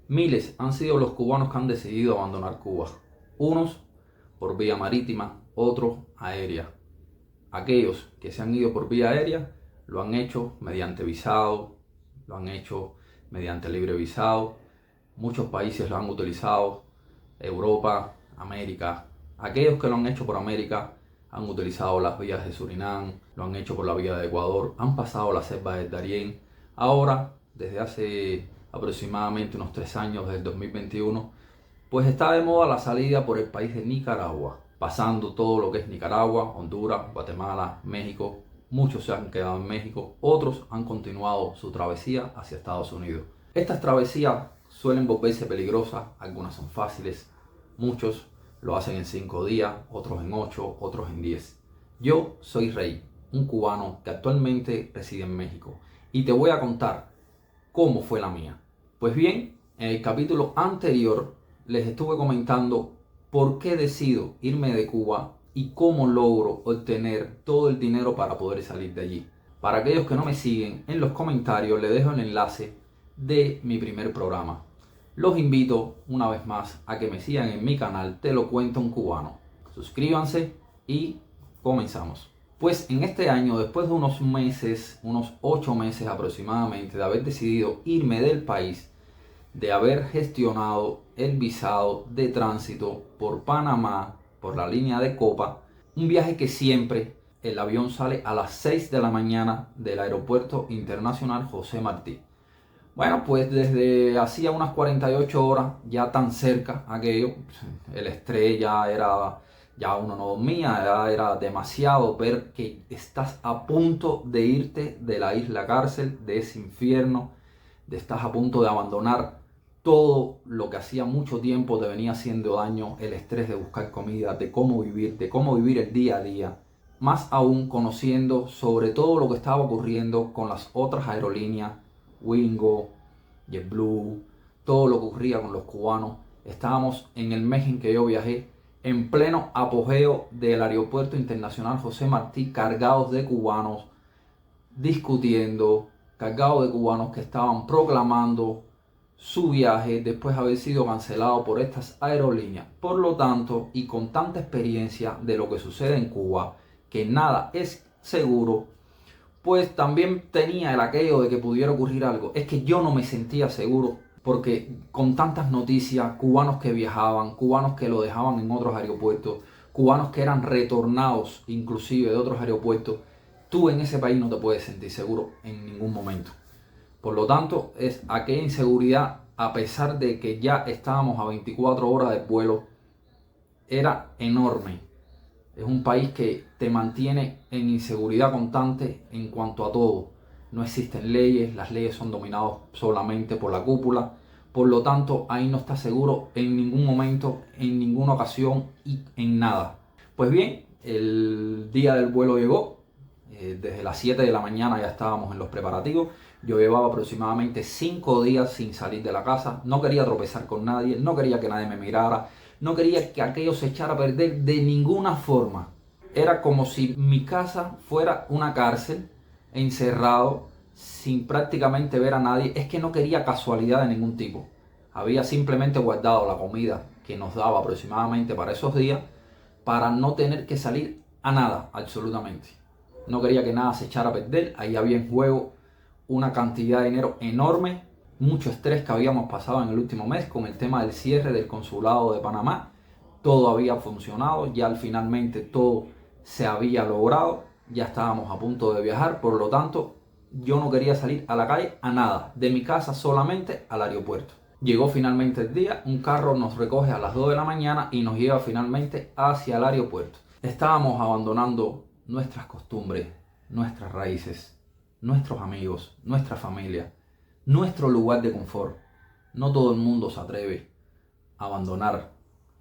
Miles han sido los cubanos que han decidido abandonar Cuba. Unos por vía marítima, otros aérea. Aquellos que se han ido por vía aérea lo han hecho mediante visado, lo han hecho mediante libre visado. Muchos países lo han utilizado, Europa, América. Aquellos que lo han hecho por América han utilizado las vías de Surinam, lo han hecho por la vía de Ecuador, han pasado la selva del Darién. Ahora, desde hace aproximadamente unos 3 años, desde el 2021, pues está de moda la salida por el país de Nicaragua, pasando todo lo que es Nicaragua, Honduras, Guatemala, México. Muchos se han quedado en México, otros han continuado su travesía hacia Estados Unidos. Estas travesías suelen volverse peligrosas, algunas son fáciles, muchos lo hacen en 5 días, otros en 8, otros en 10. Yo soy Rey, un cubano que actualmente reside en México, y te voy a contar cómo fue la mía. Pues bien, en el capítulo anterior les estuve comentando por qué decido irme de Cuba y cómo logro obtener todo el dinero para poder salir de allí. Para aquellos que no me siguen, en los comentarios les dejo el enlace de mi primer programa. Los invito una vez más a que me sigan en mi canal Te lo cuento un cubano. Suscríbanse y comenzamos. Pues en este año, después de unos meses, unos 8 meses aproximadamente de haber decidido irme del país, de haber gestionado el visado de tránsito por Panamá, por la línea de Copa, un viaje que siempre el avión sale a las 6 de la mañana del Aeropuerto Internacional José Martí. Bueno, pues desde hacía unas 48 horas, ya tan cerca aquello, el estrés ya uno no dormía, ya era demasiado ver que estás a punto de irte de la isla cárcel, de ese infierno, estás a punto de abandonar todo lo que hacía mucho tiempo te venía haciendo daño, el estrés de buscar comida, de cómo vivir el día a día. Más aún conociendo sobre todo lo que estaba ocurriendo con las otras aerolíneas, Wingo, JetBlue, todo lo que ocurría con los cubanos. Estábamos en el mes en que yo viajé, en pleno apogeo del Aeropuerto Internacional José Martí, cargados de cubanos, discutiendo, cargados de cubanos que estaban proclamando su viaje después de haber sido cancelado por estas aerolíneas. Por lo tanto, y con tanta experiencia de lo que sucede en Cuba, que nada es seguro, pues también tenía el aquello de que pudiera ocurrir algo. Es que yo no me sentía seguro porque con tantas noticias, cubanos que viajaban, cubanos que lo dejaban en otros aeropuertos, cubanos que eran retornados inclusive de otros aeropuertos, tú en ese país no te puedes sentir seguro en ningún momento. Por lo tanto, es aquella inseguridad, a pesar de que ya estábamos a 24 horas de vuelo, era enorme. Es un país que te mantiene en inseguridad constante en cuanto a todo. No existen leyes, las leyes son dominadas solamente por la cúpula. Por lo tanto, ahí no estás seguro en ningún momento, en ninguna ocasión y en nada. Pues bien, el día del vuelo llegó. Desde las 7 de la mañana ya estábamos en los preparativos. Yo llevaba aproximadamente 5 días sin salir de la casa. No quería tropezar con nadie, no quería que nadie me mirara. No quería que aquello se echara a perder de ninguna forma. Era como si mi casa fuera una cárcel, encerrado, sin prácticamente ver a nadie. Es que no quería casualidad de ningún tipo. Había simplemente guardado la comida que nos daba aproximadamente para esos días, para no tener que salir a nada, absolutamente. No quería que nada se echara a perder. Ahí había en juego una cantidad de dinero enorme, mucho estrés que habíamos pasado en el último mes con el tema del cierre del consulado de Panamá. Todo había funcionado, ya finalmente todo se había logrado, ya estábamos a punto de viajar, por lo tanto yo no quería salir a la calle a nada, de mi casa solamente al aeropuerto. Llegó finalmente el día, un carro nos recoge a las 2 de la mañana y nos lleva finalmente hacia el aeropuerto. Estábamos abandonando nuestras costumbres, nuestras raíces, nuestros amigos, nuestra familia, nuestro lugar de confort. No todo el mundo se atreve a abandonar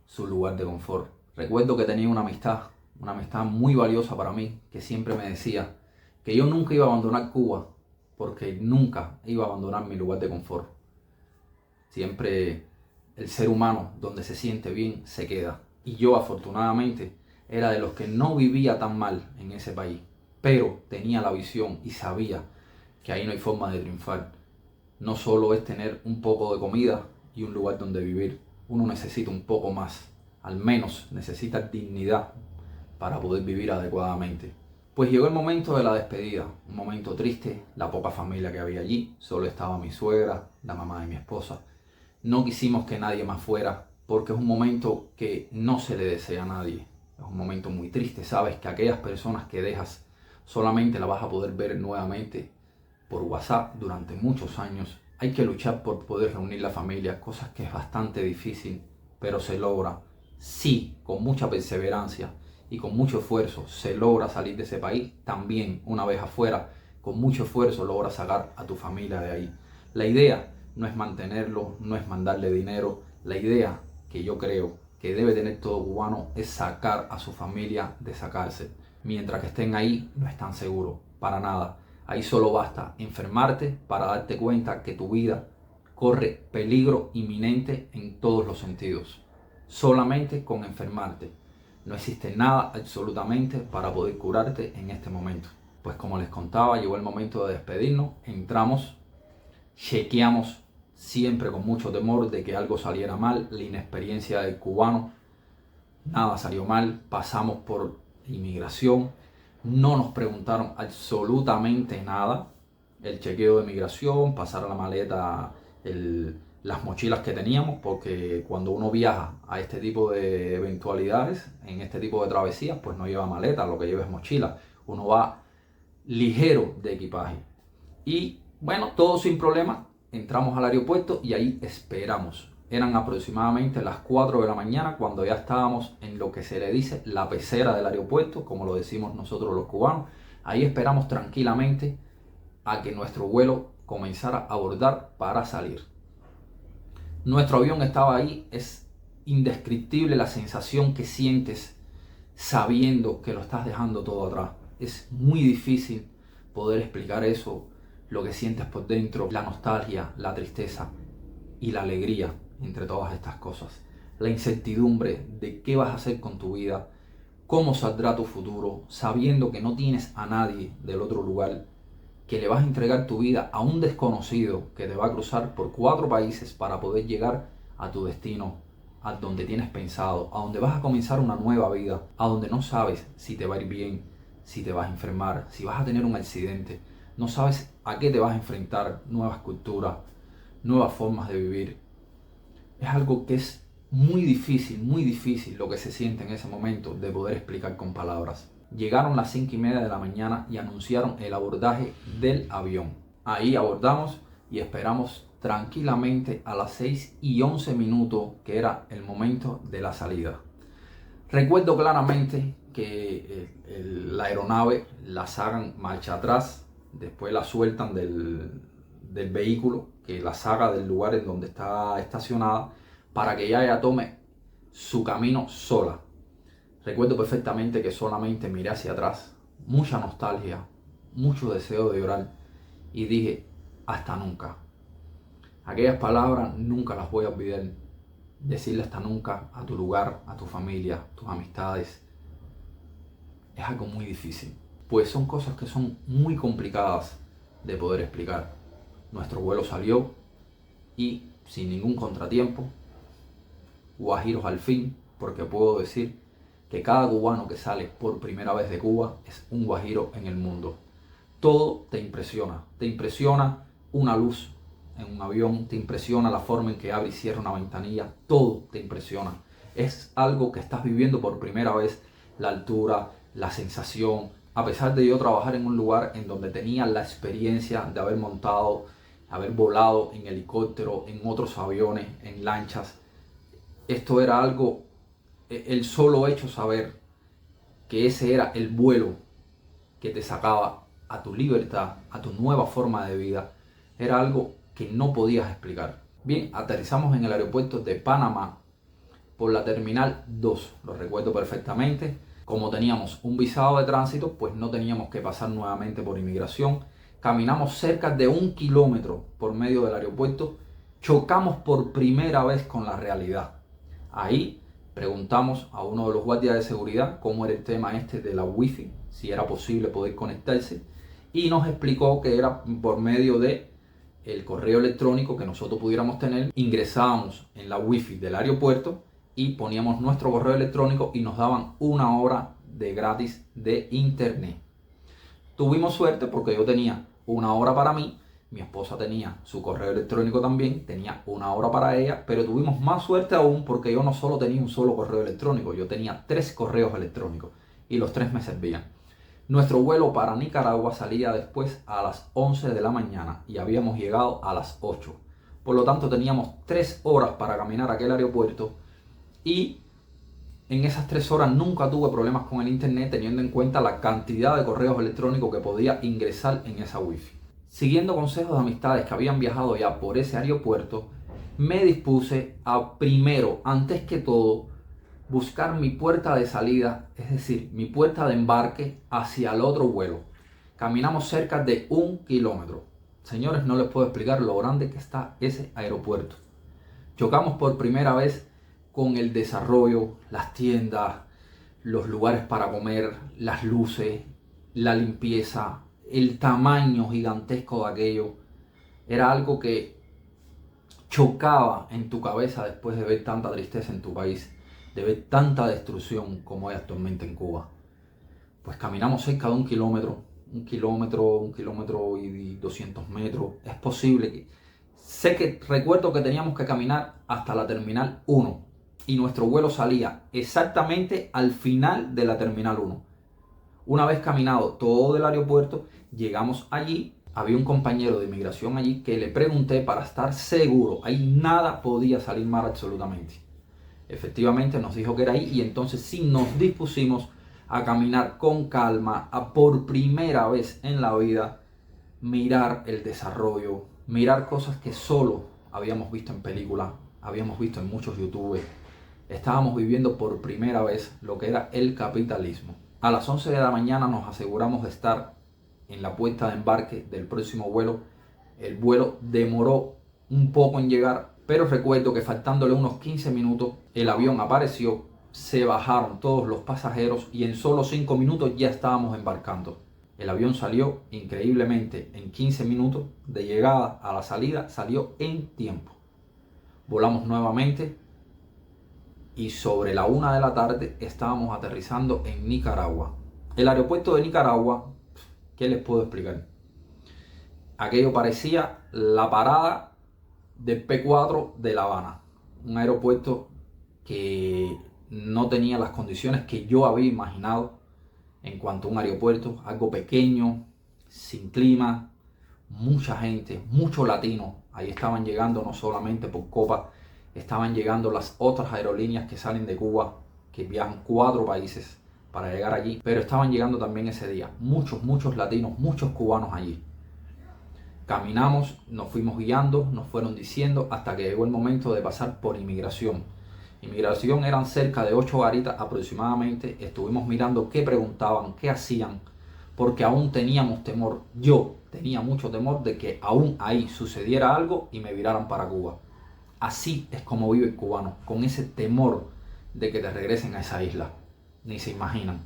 su lugar de confort. Recuerdo que tenía una amistad muy valiosa para mí, que siempre me decía que yo nunca iba a abandonar Cuba, porque nunca iba a abandonar mi lugar de confort. Siempre el ser humano, donde se siente bien, se queda. Y yo, afortunadamente, era de los que no vivía tan mal en ese país, pero tenía la visión y sabía que ahí no hay forma de triunfar. No solo es tener un poco de comida y un lugar donde vivir. Uno necesita un poco más, al menos necesita dignidad para poder vivir adecuadamente. Pues llegó el momento de la despedida, un momento triste, la poca familia que había allí, solo estaba mi suegra, la mamá de mi esposa. No quisimos que nadie más fuera, porque es un momento que no se le desea a nadie. Es un momento muy triste, sabes que aquellas personas que dejas solamente las vas a poder ver nuevamente por WhatsApp durante muchos años. Hay que luchar por poder reunir la familia, cosas que es bastante difícil, pero se logra. Sí, con mucha perseverancia y con mucho esfuerzo se logra salir de ese país. También, una vez afuera, con mucho esfuerzo logras sacar a tu familia de ahí. La idea no es mantenerlo, no es mandarle dinero. La idea que yo creo que debe tener todo cubano es sacar a su familia de esa cárcel. Mientras que estén ahí, no están seguros, para nada. Ahí solo basta enfermarte para darte cuenta que tu vida corre peligro inminente en todos los sentidos. Solamente con enfermarte. No existe nada absolutamente para poder curarte en este momento. Pues como les contaba, llegó el momento de despedirnos. Entramos, chequeamos siempre con mucho temor de que algo saliera mal. La inexperiencia del cubano, nada salió mal. Pasamos por inmigración. No nos preguntaron absolutamente nada. El chequeo de migración, pasar a la maleta las mochilas que teníamos, porque cuando uno viaja a este tipo de eventualidades, en este tipo de travesías, pues no lleva maleta, lo que lleva es mochila. Uno va ligero de equipaje. Y bueno, todo sin problema. Entramos al aeropuerto y ahí esperamos. Eran aproximadamente las 4 de la mañana cuando ya estábamos en lo que se le dice la pecera del aeropuerto, como lo decimos nosotros los cubanos. Ahí esperamos tranquilamente a que nuestro vuelo comenzara a abordar para salir. Nuestro avión estaba ahí. Es indescriptible la sensación que sientes sabiendo que lo estás dejando todo atrás. Es muy difícil poder explicar eso, lo que sientes por dentro, la nostalgia, la tristeza y la alegría entre todas estas cosas. La incertidumbre de qué vas a hacer con tu vida, cómo saldrá tu futuro, sabiendo que no tienes a nadie del otro lugar, que le vas a entregar tu vida a un desconocido que te va a cruzar por 4 países para poder llegar a tu destino, a donde tienes pensado, a donde vas a comenzar una nueva vida, a donde no sabes si te va a ir bien, si te vas a enfermar, si vas a tener un accidente, no sabes a qué te vas a enfrentar, nuevas culturas, nuevas formas de vivir. Es algo que es muy difícil lo que se siente en ese momento de poder explicar con palabras. Llegaron las 5:30 de la mañana y anunciaron el abordaje del avión. Ahí abordamos y esperamos tranquilamente a las 6:11, que era el momento de la salida. Recuerdo claramente que la aeronave la sacan marcha atrás, después la sueltan del vehículo, que la saca del lugar en donde está estacionada, para que ella tome su camino sola. Recuerdo perfectamente que solamente miré hacia atrás, mucha nostalgia, mucho deseo de llorar, y dije, hasta nunca. Aquellas palabras nunca las voy a olvidar. Decirle hasta nunca a tu lugar, a tu familia, tus amistades, es algo muy difícil, pues son cosas que son muy complicadas de poder explicar. Nuestro vuelo salió y sin ningún contratiempo, guajiros al fin, porque puedo decir que cada cubano que sale por primera vez de Cuba es un guajiro en el mundo. Todo te impresiona una luz en un avión, te impresiona la forma en que abre y cierra una ventanilla, todo te impresiona. Es algo que estás viviendo por primera vez, la altura, la sensación. A pesar de yo trabajar en un lugar en donde tenía la experiencia de haber montado, haber volado en helicóptero, en otros aviones, en lanchas, esto era algo, el solo hecho de saber que ese era el vuelo que te sacaba a tu libertad, a tu nueva forma de vida, era algo que no podías explicar. Bien, aterrizamos en el aeropuerto de Panamá por la terminal 2, lo recuerdo perfectamente. Como teníamos un visado de tránsito, pues no teníamos que pasar nuevamente por inmigración. Caminamos cerca de 1 kilómetro por medio del aeropuerto, chocamos por primera vez con la realidad. Ahí preguntamos a uno de los guardias de seguridad cómo era el tema este de la wifi, si era posible poder conectarse, y nos explicó que era por medio de el correo electrónico que nosotros pudiéramos tener, ingresábamos en la wifi del aeropuerto y poníamos nuestro correo electrónico y nos daban 1 hora de gratis de internet. Tuvimos suerte porque yo tenía 1 hora para mí, mi esposa tenía su correo electrónico también, tenía 1 hora para ella, pero tuvimos más suerte aún porque yo no solo tenía un solo correo electrónico, yo tenía 3 correos electrónicos y los 3 me servían. Nuestro vuelo para Nicaragua salía después a las 11 de la mañana y habíamos llegado a las 8. Por lo tanto teníamos 3 horas para caminar a aquel aeropuerto y en esas 3 horas nunca tuve problemas con el internet, teniendo en cuenta la cantidad de correos electrónicos que podía ingresar en esa wifi. Siguiendo consejos de amistades que habían viajado ya por ese aeropuerto, me dispuse a primero, antes que todo, buscar mi puerta de salida, es decir, mi puerta de embarque hacia el otro vuelo. Caminamos cerca de 1 kilómetro. Señores, no les puedo explicar lo grande que está ese aeropuerto. Chocamos por primera vez con el desarrollo, las tiendas, los lugares para comer, las luces, la limpieza, el tamaño gigantesco de aquello. Era algo que chocaba en tu cabeza después de ver tanta tristeza en tu país, de ver tanta destrucción como hay actualmente en Cuba. Pues caminamos cerca de 1 kilómetro, 1 kilómetro y 200 metros. Es posible que... recuerdo que teníamos que caminar hasta la terminal 1 y nuestro vuelo salía exactamente al final de la terminal 1. Una vez caminado todo el aeropuerto, llegamos allí. Había un compañero de inmigración allí que le pregunté para estar seguro. Ahí nada podía salir mal absolutamente. Efectivamente nos dijo que era ahí y entonces sí nos dispusimos a caminar con calma, a por primera vez en la vida mirar el desarrollo, mirar cosas que solo habíamos visto en películas, habíamos visto en muchos youtubers. Estábamos viviendo por primera vez lo que era el capitalismo. A las 11 de la mañana nos aseguramos de estar en la puerta de embarque del próximo vuelo. El vuelo demoró un poco en llegar, pero recuerdo que faltándole unos 15 minutos el avión apareció, se bajaron todos los pasajeros y en solo 5 minutos ya estábamos embarcando. El avión salió increíblemente en 15 minutos de llegada a la salida, salió en tiempo. Volamos nuevamente y sobre la 1 de la tarde estábamos aterrizando en Nicaragua. El aeropuerto de Nicaragua, ¿qué les puedo explicar? Aquello parecía la parada del P4 de La Habana, un aeropuerto que no tenía las condiciones que yo había imaginado en cuanto a un aeropuerto, algo pequeño, sin clima, mucha gente, muchos latinos. Ahí estaban llegando no solamente por Copa, estaban llegando las otras aerolíneas que salen de Cuba, que viajan 4 países para llegar allí, pero estaban llegando también ese día muchos latinos, muchos cubanos allí. Caminamos, nos fuimos guiando, nos fueron diciendo hasta que llegó el momento de pasar por inmigración. Inmigración eran cerca de 8 horitas aproximadamente. Estuvimos mirando qué preguntaban, qué hacían, porque aún teníamos temor. Yo tenía mucho temor de que aún ahí sucediera algo y me viraran para Cuba. Así es como vive el cubano, con ese temor de que te regresen a esa isla. Ni se imaginan.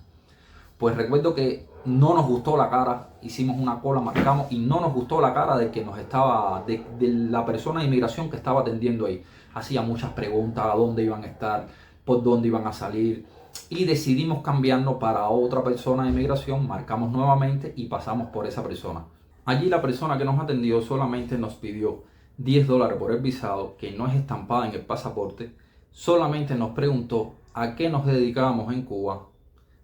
Pues recuerdo que no nos gustó la cara, hicimos una cola, marcamos y no nos gustó la cara de que nos estaba, de la persona de inmigración que estaba atendiendo ahí. Hacía muchas preguntas a dónde iban a estar, por dónde iban a salir y decidimos cambiarnos para otra persona de inmigración, marcamos nuevamente y pasamos por esa persona. Allí la persona que nos atendió solamente nos pidió $10 por el visado, que no es estampada en el pasaporte. Solamente nos preguntó a qué nos dedicábamos en Cuba.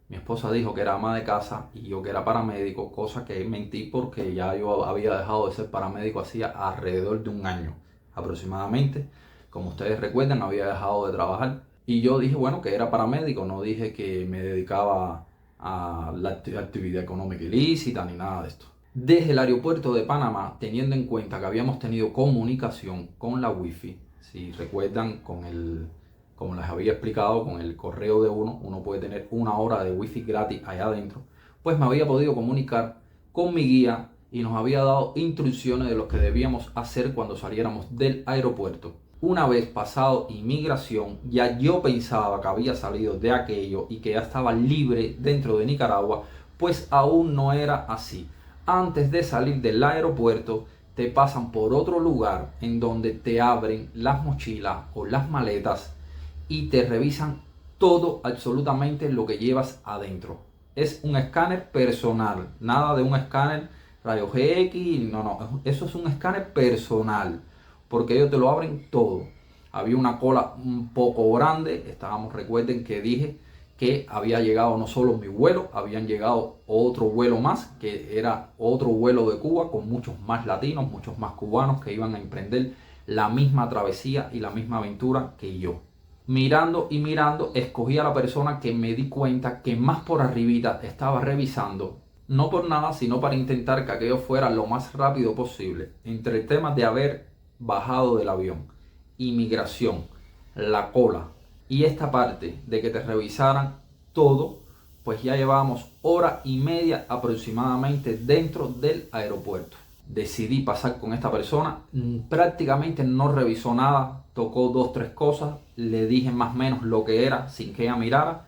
Mi esposa dijo que era ama de casa y yo que era paramédico, cosa que mentí porque ya yo había dejado de ser paramédico hacía alrededor de 1 año aproximadamente. Como ustedes recuerdan, había dejado de trabajar y yo dije, bueno, que era paramédico, no dije que me dedicaba a la actividad económica ilícita ni nada de esto. Desde el aeropuerto de Panamá, teniendo en cuenta que habíamos tenido comunicación con la wifi, si recuerdan, como les había explicado, con el correo de uno puede tener 1 hora de wifi gratis allá adentro, pues me había podido comunicar con mi guía y nos había dado instrucciones de lo que debíamos hacer cuando saliéramos del aeropuerto. Una vez pasado inmigración, ya yo pensaba que había salido de aquello y que ya estaba libre dentro de Nicaragua, pues aún no era así. Antes de salir del aeropuerto, te pasan por otro lugar en donde te abren las mochilas o las maletas y te revisan todo, absolutamente lo que llevas adentro. Es un escáner personal, nada de un escáner rayos X, no, eso es un escáner personal, porque ellos te lo abren todo. Había una cola un poco grande, recuerden que dije que había llegado no solo mi vuelo, habían llegado otro vuelo más, que era otro vuelo de Cuba con muchos más latinos, muchos más cubanos que iban a emprender la misma travesía y la misma aventura que yo. Mirando y mirando, escogí a la persona que me di cuenta que más por arribita estaba revisando, no por nada, sino para intentar que aquello fuera lo más rápido posible. Entre el tema de haber bajado del avión, inmigración, la cola y esta parte de que te revisaran todo, pues ya llevábamos hora y media aproximadamente dentro del aeropuerto. Decidí pasar con esta persona, prácticamente no revisó nada, tocó 2-3 cosas, le dije más o menos lo que era sin que ella mirara,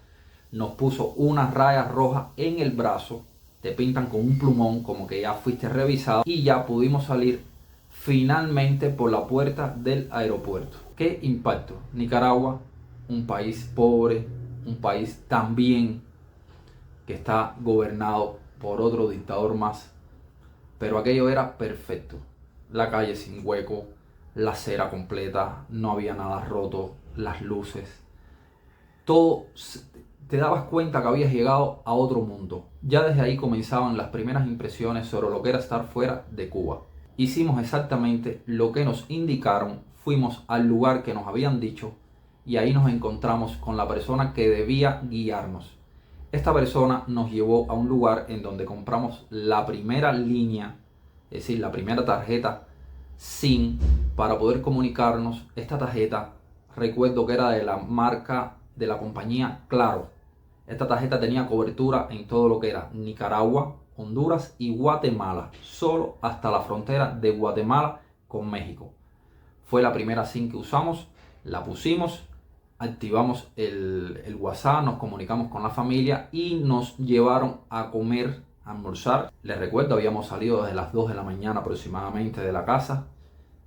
nos puso unas rayas rojas en el brazo, te pintan con un plumón como que ya fuiste revisado y ya pudimos salir finalmente por la puerta del aeropuerto. ¿Qué impacto? Nicaragua, un país pobre, un país también que está gobernado por otro dictador más, pero aquello era perfecto. La calle sin hueco, la acera completa, no había nada roto, las luces, todo, te dabas cuenta que habías llegado a otro mundo. Ya desde ahí comenzaban las primeras impresiones sobre lo que era estar fuera de Cuba. Hicimos exactamente lo que nos indicaron, fuimos al lugar que nos habían dicho y ahí nos encontramos con la persona que debía guiarnos. Esta persona nos llevó a un lugar en donde compramos la primera línea, es decir, la primera tarjeta SIM para poder comunicarnos. Esta tarjeta, recuerdo que era de la marca de la compañía Claro. Esta tarjeta tenía cobertura en todo lo que era Nicaragua, Honduras y Guatemala, solo hasta la frontera de Guatemala con México. Fue la primera SIM que usamos, la pusimos, activamos el WhatsApp, nos comunicamos con la familia y nos llevaron a comer, a almorzar. Les recuerdo, habíamos salido desde las 2 de la mañana aproximadamente de la casa,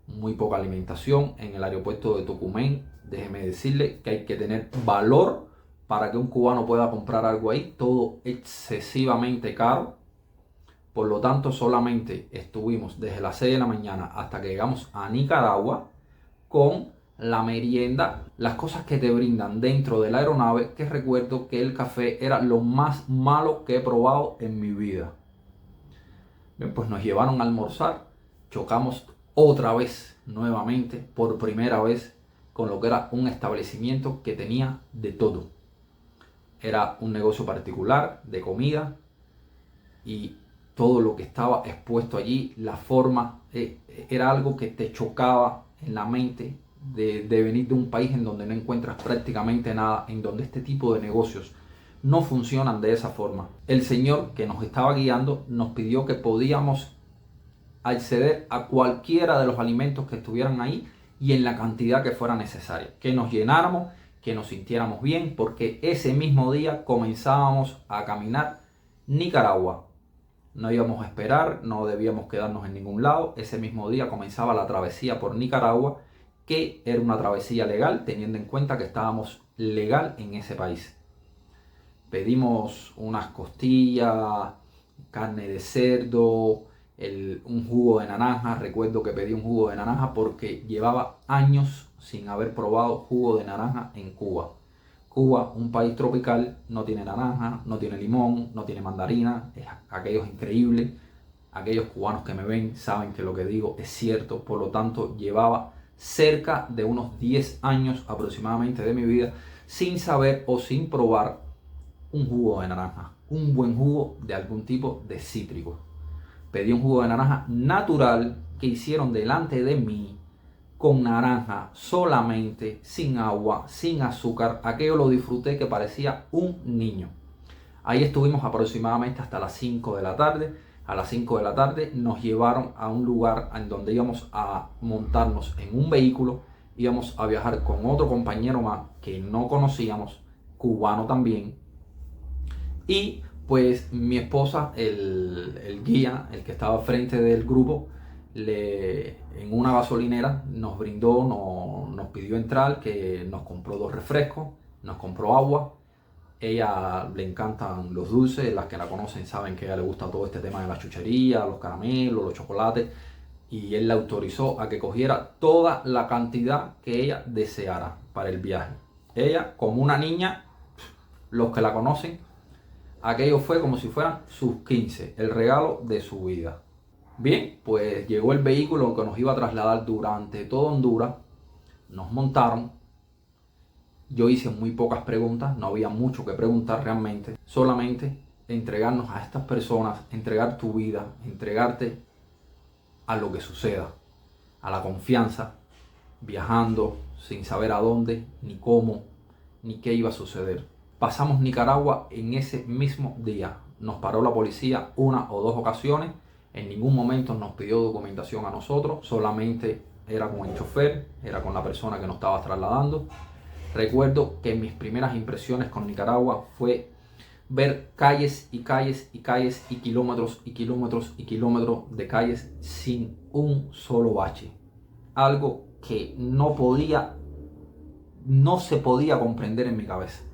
muy poca alimentación en el aeropuerto de Tocumen. Déjeme decirle que hay que tener valor para que un cubano pueda comprar algo ahí, todo excesivamente caro. Por lo tanto, solamente estuvimos desde las 6 de la mañana hasta que llegamos a Nicaragua con la merienda, las cosas que te brindan dentro de la aeronave, que recuerdo que el café era lo más malo que he probado en mi vida. Bien, pues nos llevaron a almorzar, chocamos otra vez, nuevamente, por primera vez, con lo que era un establecimiento que tenía de todo. Era un negocio particular de comida y todo lo que estaba expuesto allí, la forma, era algo que te chocaba en la mente de venir de un país en donde no encuentras prácticamente nada, en donde este tipo de negocios no funcionan de esa forma. El señor que nos estaba guiando nos pidió que podíamos acceder a cualquiera de los alimentos que estuvieran ahí y en la cantidad que fuera necesaria, que nos llenáramos, que nos sintiéramos bien, porque ese mismo día comenzábamos a caminar Nicaragua. No íbamos a esperar, no debíamos quedarnos en ningún lado. Ese mismo día comenzaba la travesía por Nicaragua, que era una travesía legal, teniendo en cuenta que estábamos legal en ese país. Pedimos unas costillas, carne de cerdo, un jugo de naranja. Recuerdo que pedí un jugo de naranja porque llevaba años sin haber probado jugo de naranja en Cuba. Cuba, un país tropical, no tiene naranja, no tiene limón, no tiene mandarina. Aquello es increíble. Aquellos cubanos que me ven saben que lo que digo es cierto. Por lo tanto, llevaba cerca de unos 10 años aproximadamente de mi vida sin saber o sin probar un jugo de naranja, un buen jugo de algún tipo de cítrico. Pedí un jugo de naranja natural que hicieron delante de mí, con naranja solamente, sin agua, sin azúcar. Aquello lo disfruté que parecía un niño. Ahí estuvimos aproximadamente hasta las 5 de la tarde. A las 5 de la tarde nos llevaron a un lugar en donde íbamos a montarnos en un vehículo. Íbamos a viajar con otro compañero más que no conocíamos, cubano también. Y pues mi esposa, el guía, el que estaba frente del grupo, en una gasolinera nos brindó, nos pidió entrar, que nos compró 2 refrescos, nos compró agua. Ella le encantan los dulces, las que la conocen saben que a ella le gusta todo este tema de la chuchería, los caramelos, los chocolates, y él le autorizó a que cogiera toda la cantidad que ella deseara para el viaje. Ella, como una niña, los que la conocen, aquello fue como si fueran sus 15, el regalo de su vida. Bien, pues llegó el vehículo que nos iba a trasladar durante todo Honduras, nos montaron. Yo hice muy pocas preguntas, no había mucho que preguntar realmente, solamente entregarnos a estas personas, entregar tu vida, entregarte a lo que suceda, a la confianza, viajando sin saber a dónde, ni cómo, ni qué iba a suceder. Pasamos Nicaragua en ese mismo día. Nos paró la policía 1 o 2 ocasiones. En ningún momento nos pidió documentación a nosotros, solamente era con el chofer, era con la persona que nos estaba trasladando. Recuerdo que mis primeras impresiones con Nicaragua fue ver calles y calles y calles y kilómetros y kilómetros y kilómetros de calles sin un solo bache. Algo que no se podía comprender en mi cabeza.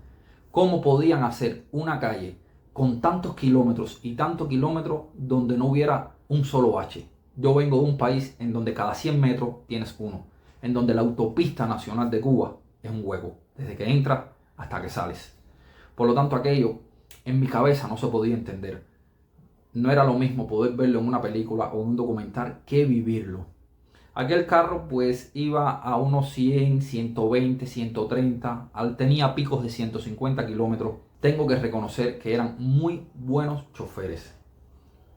¿Cómo podían hacer una calle con tantos kilómetros y tantos kilómetros donde no hubiera un solo bache? Yo vengo de un país en donde cada 100 metros tienes uno, en donde la autopista nacional de Cuba es un hueco, desde que entras hasta que sales. Por lo tanto, aquello en mi cabeza no se podía entender. No era lo mismo poder verlo en una película o en un documental que vivirlo. Aquel carro pues iba a unos 100, 120, 130, tenía picos de 150 kilómetros. Tengo que reconocer que eran muy buenos choferes.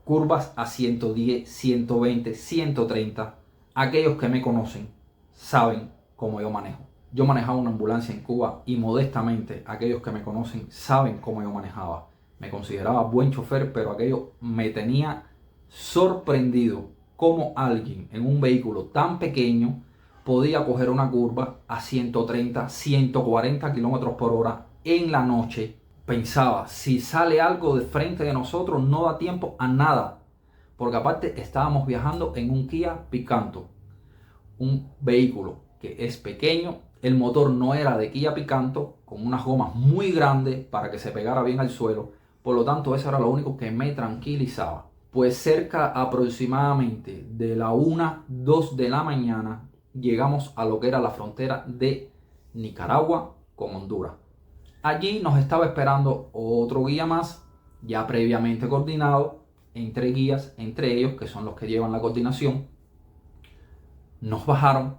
Curvas a 110, 120, 130. Aquellos que me conocen saben cómo yo manejo. Yo manejaba una ambulancia en Cuba y modestamente aquellos que me conocen saben cómo yo manejaba. Me consideraba buen chofer, pero aquello me tenía sorprendido cómo alguien en un vehículo tan pequeño podía coger una curva a 130, 140 kilómetros por hora en la noche. Pensaba, si sale algo de frente de nosotros no da tiempo a nada, porque aparte estábamos viajando en un Kia Picanto, un vehículo que es pequeño. El motor no era de Kia Picanto, con unas gomas muy grandes para que se pegara bien al suelo. Por lo tanto, eso era lo único que me tranquilizaba. Pues cerca aproximadamente de la 1, 2 de la mañana llegamos a lo que era la frontera de Nicaragua con Honduras. Allí nos estaba esperando otro guía más, ya previamente coordinado, entre guías, entre ellos, que son los que llevan la coordinación. Nos bajaron,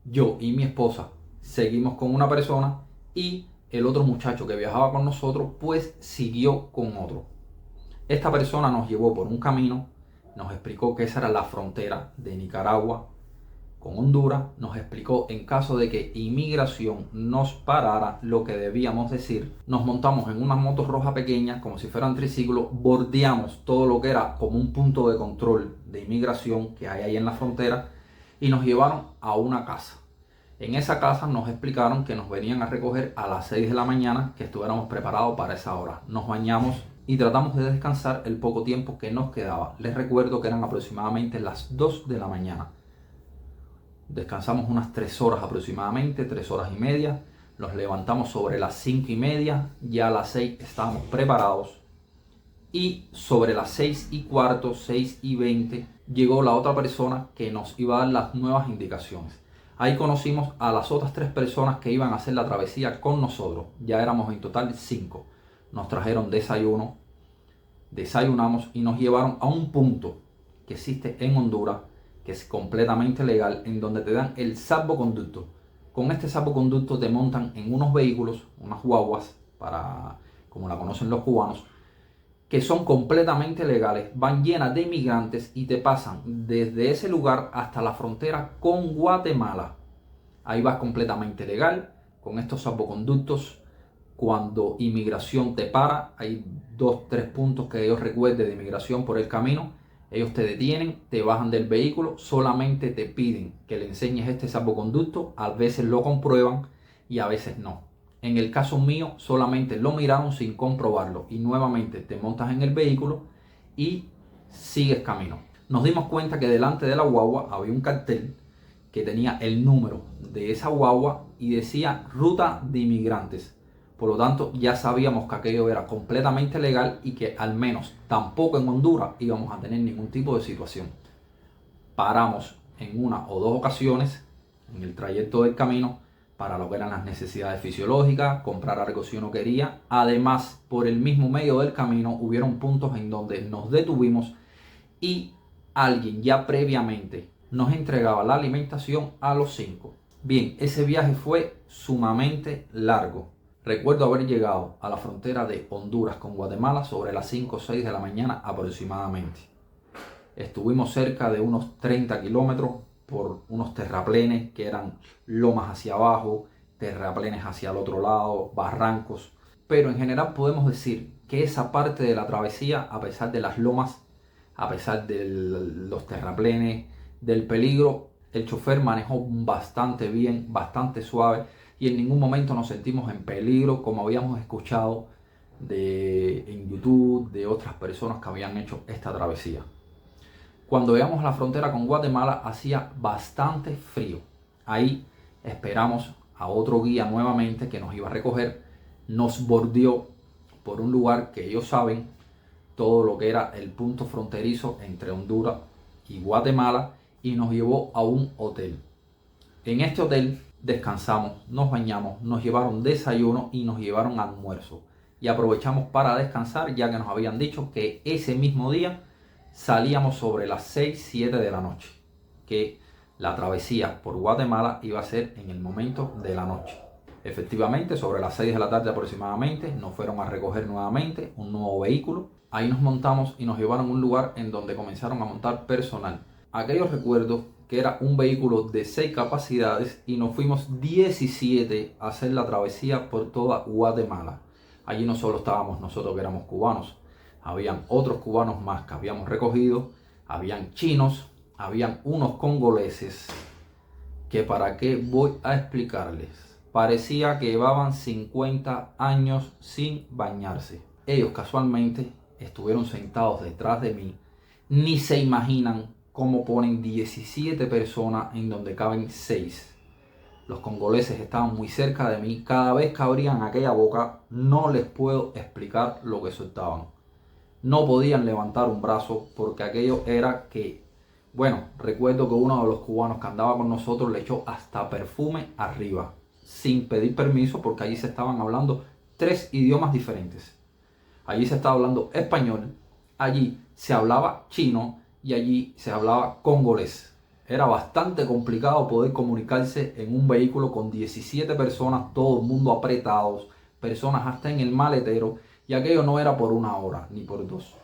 yo y mi esposa seguimos con una persona y el otro muchacho que viajaba con nosotros pues siguió con otro. Esta persona nos llevó por un camino, nos explicó que esa era la frontera de Nicaragua con Honduras, nos explicó en caso de que inmigración nos parara lo que debíamos decir. Nos montamos en unas motos rojas pequeñas como si fueran triciclos, bordeamos todo lo que era como un punto de control de inmigración que hay ahí en la frontera y nos llevaron a una casa. En esa casa nos explicaron que nos venían a recoger a las 6 de la mañana, que estuviéramos preparados para esa hora. Nos bañamos y tratamos de descansar el poco tiempo que nos quedaba. Les recuerdo que eran aproximadamente las 2 de la mañana. Descansamos unas 3 horas aproximadamente, 3 horas y media. Nos levantamos sobre las 5 y media, ya a las 6 estábamos preparados. Y sobre las 6 y cuarto, 6 y 20, llegó la otra persona que nos iba a dar las nuevas indicaciones. Ahí conocimos a las otras 3 personas que iban a hacer la travesía con nosotros. Ya éramos en total 5. Nos trajeron desayuno, desayunamos y nos llevaron a un punto que existe en Honduras, que es completamente legal, en donde te dan el salvoconducto. Con este salvoconducto te montan en unos vehículos, unas guaguas, como la conocen los cubanos, que son completamente legales, van llenas de inmigrantes y te pasan desde ese lugar hasta la frontera con Guatemala. Ahí vas completamente legal, con estos salvoconductos. Cuando inmigración te para, hay 2, 3 puntos que ellos recuerden de inmigración por el camino. Ellos te detienen, te bajan del vehículo, solamente te piden que le enseñes este salvoconducto. A veces lo comprueban y a veces no. En el caso mío solamente lo miraron sin comprobarlo y nuevamente te montas en el vehículo y sigues camino. nos dimos cuenta que delante de la guagua había un cartel que tenía el número de esa guagua y decía ruta de inmigrantes. Por lo tanto, ya sabíamos que aquello era completamente legal y que al menos tampoco en Honduras íbamos a tener ningún tipo de situación. Paramos en una o dos ocasiones en el trayecto del camino para lo que eran las necesidades fisiológicas, comprar algo si uno quería. Además, por el mismo medio del camino hubieron puntos en donde nos detuvimos y alguien ya previamente nos entregaba la alimentación a los 5. Bien, ese viaje fue sumamente largo. Recuerdo haber llegado a la frontera de Honduras con Guatemala sobre las 5 o 6 de la mañana aproximadamente. Estuvimos cerca de unos 30 kilómetros por unos terraplenes que eran lomas hacia abajo, terraplenes hacia el otro lado, barrancos. Pero en general podemos decir que esa parte de la travesía, a pesar de las lomas, a pesar de los terraplenes, del peligro, el chofer manejó bastante bien, bastante suave y en ningún momento nos sentimos en peligro como habíamos escuchado en YouTube de otras personas que habían hecho esta travesía. Cuando llegamos a la frontera con Guatemala hacía bastante frío. Ahí esperamos a otro guía nuevamente que nos iba a recoger. Nos bordeó por un lugar que ellos saben todo lo que era el punto fronterizo entre Honduras y Guatemala y nos llevó a un hotel. En este hotel descansamos, nos bañamos, nos llevaron desayuno y nos llevaron almuerzo. Y aprovechamos para descansar ya que nos habían dicho que ese mismo día salíamos sobre las 6, 7 de la noche. Que la travesía por Guatemala iba a ser en el momento de la noche. Efectivamente, sobre las 6 de la tarde aproximadamente, nos fueron a recoger nuevamente un nuevo vehículo. Ahí nos montamos y nos llevaron a un lugar en donde comenzaron a montar personal. Aquello recuerdo que era un vehículo de 6 capacidades y nos fuimos 17 a hacer la travesía por toda Guatemala. Allí no solo estábamos nosotros que éramos cubanos, habían otros cubanos más que habíamos recogido, habían chinos, habían unos congoleses que para qué voy a explicarles. Parecía que llevaban 50 años sin bañarse. Ellos casualmente estuvieron sentados detrás de mí. Ni se imaginan cómo ponen 17 personas en donde caben 6. Los congoleses estaban muy cerca de mí. Cada vez que abrían aquella boca, no les puedo explicar lo que soltaban. No podían levantar un brazo porque aquello era que, bueno, recuerdo que uno de los cubanos que andaba con nosotros le echó hasta perfume arriba, sin pedir permiso, porque allí se estaban hablando 3 idiomas diferentes. Allí se estaba hablando español, allí se hablaba chino y allí se hablaba congolés. Era bastante complicado poder comunicarse en un vehículo con 17 personas, todo el mundo apretados, personas hasta en el maletero, y aquello no era por 1 hora ni por 2.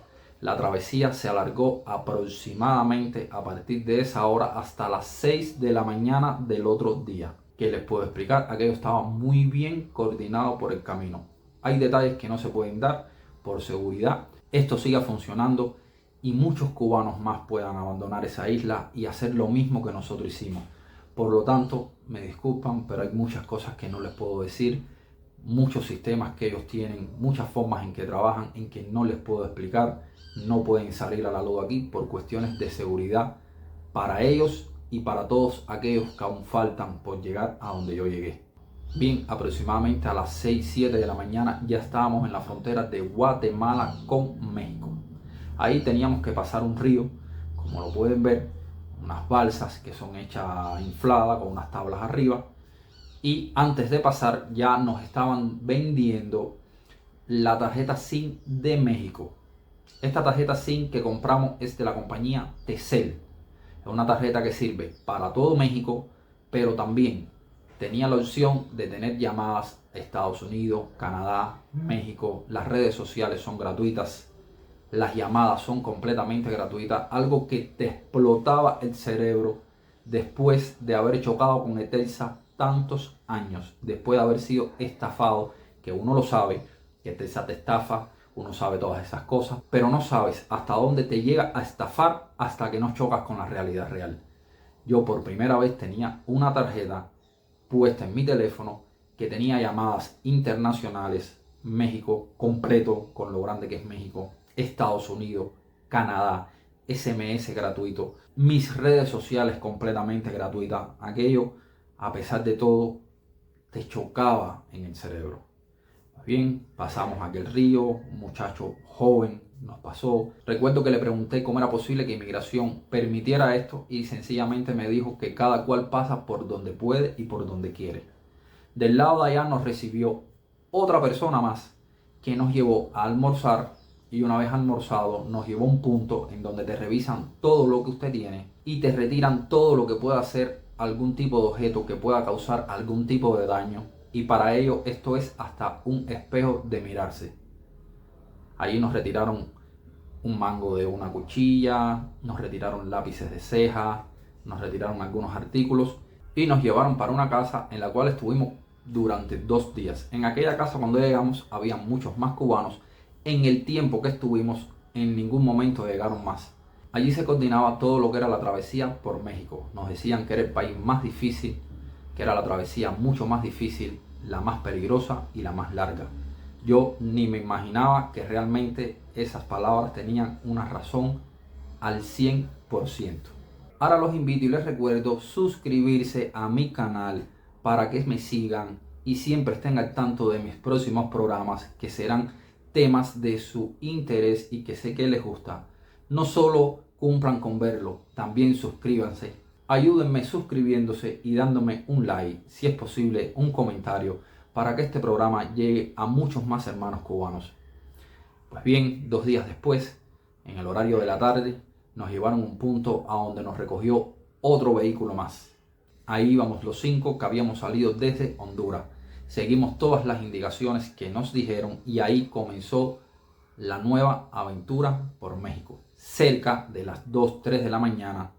La travesía se alargó aproximadamente a partir de esa hora hasta las 6 de la mañana del otro día. ¿Qué les puedo explicar? Aquello estaba muy bien coordinado por el camino. Hay detalles que no se pueden dar por seguridad. Esto siga funcionando y muchos cubanos más puedan abandonar esa isla y hacer lo mismo que nosotros hicimos. Por lo tanto, me disculpan, pero hay muchas cosas que no les puedo decir, muchos sistemas que ellos tienen, muchas formas en que trabajan, en que no les puedo explicar. No pueden salir a la luz aquí por cuestiones de seguridad para ellos y para todos aquellos que aún faltan por llegar a donde yo llegué. Bien, aproximadamente a las 6, 7 de la mañana ya estábamos en la frontera de Guatemala con México. Ahí teníamos que pasar un río, como lo pueden ver, unas balsas que son hechas infladas con unas tablas arriba. Y antes de pasar ya nos estaban vendiendo la tarjeta SIM de México. Esta tarjeta SIM que compramos es de la compañía Telcel. Es una tarjeta que sirve para todo México, pero también tenía la opción de tener llamadas a Estados Unidos, Canadá, México. Las redes sociales son gratuitas. Las llamadas son completamente gratuitas. Algo que te explotaba el cerebro después de haber chocado con Etelsa tantos años. Después de haber sido estafado, que uno lo sabe, que Etelsa te estafa. Uno sabe todas esas cosas, pero no sabes hasta dónde te llega a estafar hasta que no chocas con la realidad real. Yo por primera vez tenía una tarjeta puesta en mi teléfono que tenía llamadas internacionales, México completo, con lo grande que es México, Estados Unidos, Canadá, SMS gratuito, mis redes sociales completamente gratuitas. Aquello, a pesar de todo, te chocaba en el cerebro. Bien, pasamos aquel río, un muchacho joven nos pasó. Recuerdo que le pregunté cómo era posible que inmigración permitiera esto y sencillamente me dijo que cada cual pasa por donde puede y por donde quiere. Del lado de allá nos recibió otra persona más que nos llevó a almorzar y una vez almorzado nos llevó a un punto en donde te revisan todo lo que usted tiene y te retiran todo lo que pueda ser algún tipo de objeto que pueda causar algún tipo de daño. Y para ello esto es hasta un espejo de mirarse. Allí nos retiraron un mango de una cuchilla, nos retiraron lápices de ceja, nos retiraron algunos artículos y nos llevaron para una casa en la cual estuvimos durante 2 días. En aquella casa cuando llegamos había muchos más cubanos. En el tiempo que estuvimos en ningún momento llegaron más. Allí se coordinaba todo lo que era la travesía por México. Nos decían que era el país más difícil, que era la travesía mucho más difícil, la más peligrosa y la más larga. Yo ni me imaginaba que realmente esas palabras tenían una razón al 100%. Ahora los invito y les recuerdo suscribirse a mi canal para que me sigan y siempre estén al tanto de mis próximos programas, que serán temas de su interés y que sé que les gusta. No solo cumplan con verlo, también suscríbanse. Ayúdenme suscribiéndose y dándome un like, si es posible un comentario, para que este programa llegue a muchos más hermanos cubanos. Pues bien, 2 días después, en el horario de la tarde, nos llevaron a un punto a donde nos recogió otro vehículo más. Ahí íbamos los 5 que habíamos salido desde Honduras. Seguimos todas las indicaciones que nos dijeron y ahí comenzó la nueva aventura por México. Cerca de las 2, 3 de la mañana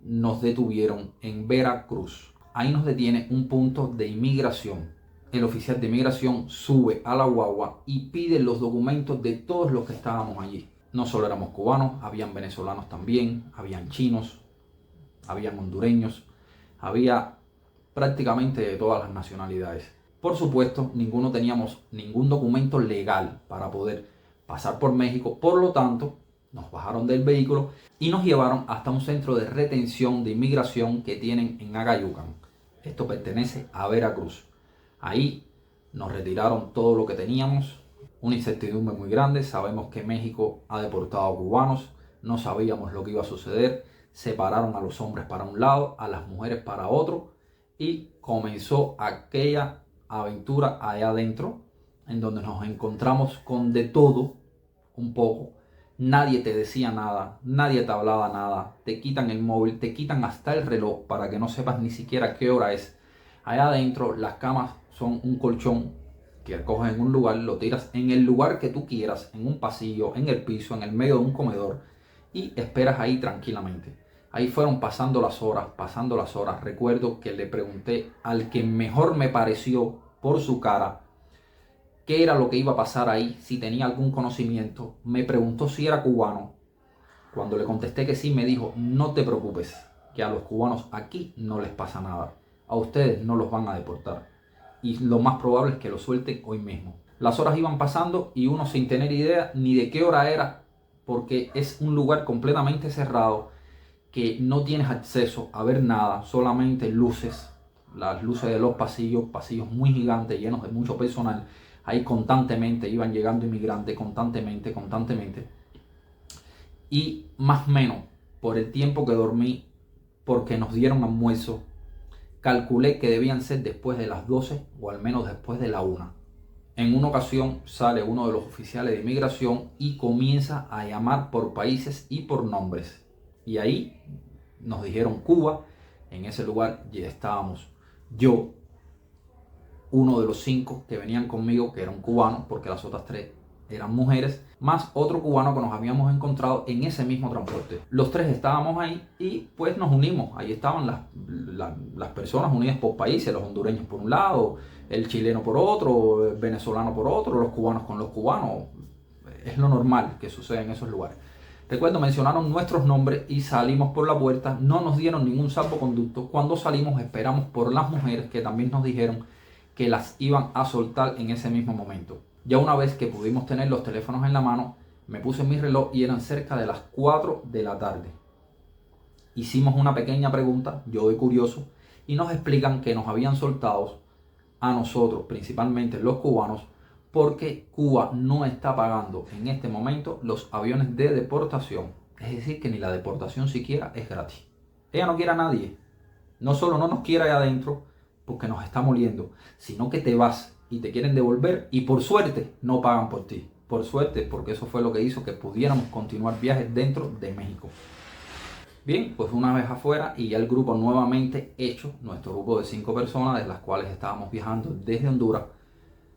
nos detuvieron en Veracruz. Ahí nos detiene un punto de inmigración. El oficial de inmigración sube a la guagua y pide los documentos de todos los que estábamos allí. No solo éramos cubanos, habían venezolanos también, habían chinos, habían hondureños, había prácticamente de todas las nacionalidades. Por supuesto, ninguno teníamos ningún documento legal para poder pasar por México, por lo tanto, nos bajaron del vehículo y nos llevaron hasta un centro de retención de inmigración que tienen en Agayucan. Esto pertenece a Veracruz. Ahí nos retiraron todo lo que teníamos, una incertidumbre muy grande. Sabemos que México ha deportado cubanos, no sabíamos lo que iba a suceder. Separaron a los hombres para un lado, a las mujeres para otro y comenzó aquella aventura allá adentro en donde nos encontramos con de todo un poco. Nadie te decía nada, nadie te hablaba nada, te quitan el móvil, te quitan hasta el reloj para que no sepas ni siquiera qué hora es. Allá adentro las camas son un colchón que coges en un lugar, lo tiras en el lugar que tú quieras, en un pasillo, en el piso, en el medio de un comedor y esperas ahí tranquilamente. Ahí fueron pasando las horas, pasando las horas. Recuerdo que le pregunté al que mejor me pareció por su cara qué era lo que iba a pasar ahí, si tenía algún conocimiento. Me preguntó si era cubano. Cuando le contesté que sí, me dijo, no te preocupes, que a los cubanos aquí no les pasa nada. A ustedes no los van a deportar. Y lo más probable es que los suelten hoy mismo. Las horas iban pasando y uno sin tener idea ni de qué hora era, porque es un lugar completamente cerrado, que no tienes acceso a ver nada, solamente luces, las luces de los pasillos, pasillos muy gigantes, llenos de mucho personal. Ahí constantemente iban llegando inmigrantes, constantemente. Y más o menos, por el tiempo que dormí, porque nos dieron almuerzo, calculé que debían ser después de las 12 o al menos después de la 1. En una ocasión sale uno de los oficiales de inmigración y comienza a llamar por países y por nombres. Y ahí nos dijeron Cuba. En ese lugar ya estábamos yo, uno de los 5 que venían conmigo, que era un cubano, porque las otras 3 eran mujeres, más otro cubano que nos habíamos encontrado en ese mismo transporte. Los 3 estábamos ahí y pues nos unimos. Ahí estaban las personas unidas por países, los hondureños por un lado, el chileno por otro, el venezolano por otro, los cubanos con los cubanos. Es lo normal que sucede en esos lugares. Recuerdo, mencionaron nuestros nombres y salimos por la puerta. No nos dieron ningún salvoconducto. Cuando salimos esperamos por las mujeres, que también nos dijeron que las iban a soltar en ese mismo momento. Ya una vez que pudimos tener los teléfonos en la mano, Me puse en mi reloj y eran cerca de las 4 de la tarde. Hicimos una pequeña pregunta, yo de curioso, y nos explican que nos habían soltado a nosotros, principalmente los cubanos, porque Cuba no está pagando en este momento los aviones de deportación. Es decir, que ni la deportación siquiera es gratis. Ella no quiere a nadie. No solo no nos quiere ahí adentro porque nos está moliendo, sino que te vas y te quieren devolver y por suerte no pagan por ti. Por suerte, porque eso fue lo que hizo que pudiéramos continuar viajes dentro de México. Bien, pues una vez afuera y ya el grupo nuevamente hecho, nuestro grupo de 5 personas, de las cuales estábamos viajando desde Honduras,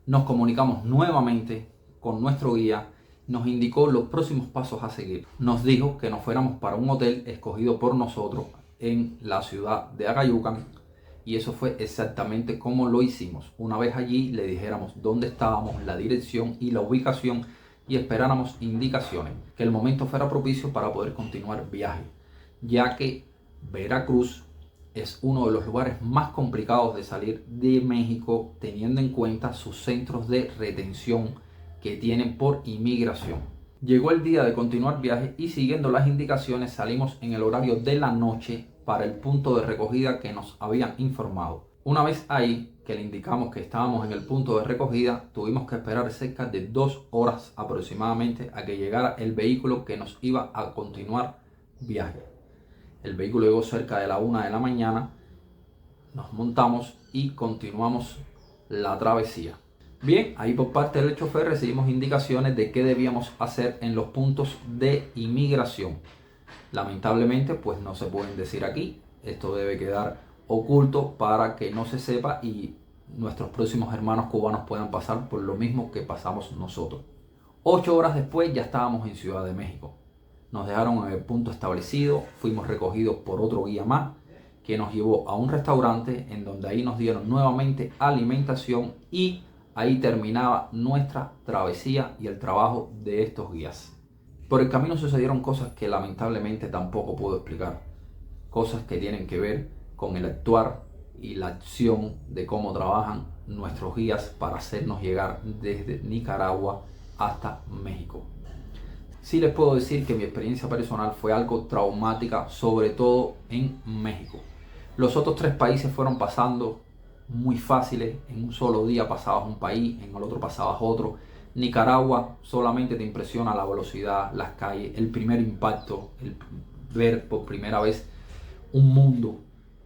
nos comunicamos nuevamente con nuestro guía, nos indicó los próximos pasos a seguir. Nos dijo que nos fuéramos para un hotel escogido por nosotros en la ciudad de Acayucan, y eso fue exactamente como lo hicimos. Una vez allí le dijéramos dónde estábamos, la dirección y la ubicación y esperáramos indicaciones, que el momento fuera propicio para poder continuar viaje, ya que Veracruz es uno de los lugares más complicados de salir de México, teniendo en cuenta sus centros de retención que tienen por inmigración. Llegó el día de continuar viaje y siguiendo las indicaciones salimos en el horario de la noche para el punto de recogida que nos habían informado. Una vez ahí, que le indicamos que estábamos en el punto de recogida, tuvimos que esperar cerca de 2 horas aproximadamente a que llegara el vehículo que nos iba a continuar viaje. El vehículo llegó cerca de la 1 de la mañana, nos montamos y continuamos la travesía. Bien, ahí por parte del chofer recibimos indicaciones de qué debíamos hacer en los puntos de inmigración. Lamentablemente, pues no se pueden decir aquí. Esto debe quedar oculto para que no se sepa y nuestros próximos hermanos cubanos puedan pasar por lo mismo que pasamos nosotros. 8 horas después ya estábamos en Ciudad de México. Nos dejaron en el punto establecido, fuimos recogidos por otro guía más que nos llevó a un restaurante en donde ahí nos dieron nuevamente alimentación y ahí terminaba nuestra travesía y el trabajo de estos guías. Por el camino sucedieron cosas que lamentablemente tampoco puedo explicar. Cosas que tienen que ver con el actuar y la acción de cómo trabajan nuestros guías para hacernos llegar desde Nicaragua hasta México. Sí les puedo decir que mi experiencia personal fue algo traumática, sobre todo en México. Los otros 3 países fueron pasando muy fáciles. En un solo día pasabas un país, en el otro pasabas otro. Nicaragua solamente te impresiona la velocidad, las calles, el primer impacto, el ver por primera vez un mundo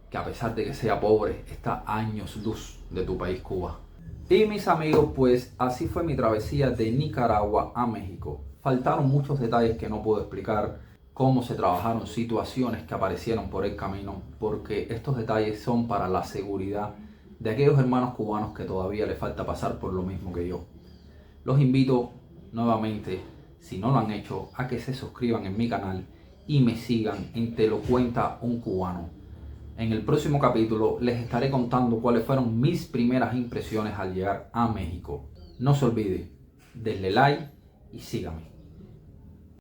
que a pesar de que sea pobre, está a años luz de tu país, Cuba. Y mis amigos, pues así fue mi travesía de Nicaragua a México. Faltaron muchos detalles que no puedo explicar, cómo se trabajaron situaciones que aparecieron por el camino, porque estos detalles son para la seguridad de aquellos hermanos cubanos que todavía les falta pasar por lo mismo que yo. Los invito nuevamente, si no lo han hecho, a que se suscriban en mi canal y me sigan en Te lo cuenta un cubano. En el próximo capítulo les estaré contando cuáles fueron mis primeras impresiones al llegar a México. No se olvide, denle like y síganme.